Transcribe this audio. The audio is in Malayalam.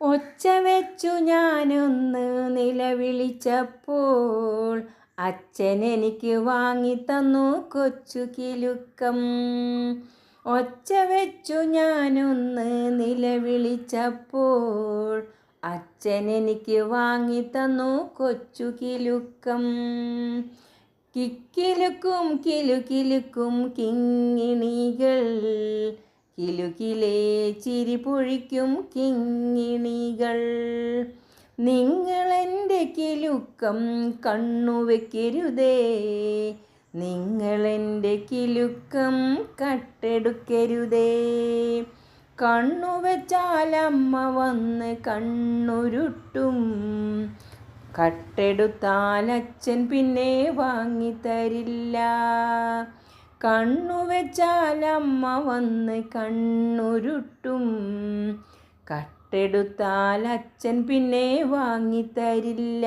ഒച്ച വെച്ചു ഞാനൊന്ന് നിലവിളിച്ചപ്പോൾ അച്ഛൻ എനിക്ക് വാങ്ങിത്തന്നു കൊച്ചു കിലുക്കം. ഒച്ച വെച്ചു ഞാനൊന്ന് നിലവിളിച്ചപ്പോൾ അച്ഛൻ എനിക്ക് വാങ്ങിത്തന്നു കൊച്ചു കിലുക്കം. കിക്കിലുക്കും കിലുകിലുക്കും കിങ്ങിണികൾ, കിലുകിലേ ചിരി പൊഴിക്കും കിങ്ങിണികൾ. നിങ്ങളെൻ്റെ കിലുക്കം കണ്ണുവെക്കരുതേ, നിങ്ങളെൻ്റെ കിലുക്കം കട്ടെടുക്കരുതേ. കണ്ണുവെച്ചാൽ അമ്മ വന്ന് കണ്ണുരുട്ടും, കട്ടെടുത്താൽ അച്ഛൻ പിന്നെ വാങ്ങിത്തരില്ല. കണ്ണുവെച്ചാൽ അമ്മ വന്ന് കണ്ണുരുട്ടും, കട്ടെടുത്താൽ അച്ഛൻ പിന്നെ വാങ്ങിത്തരില്ല.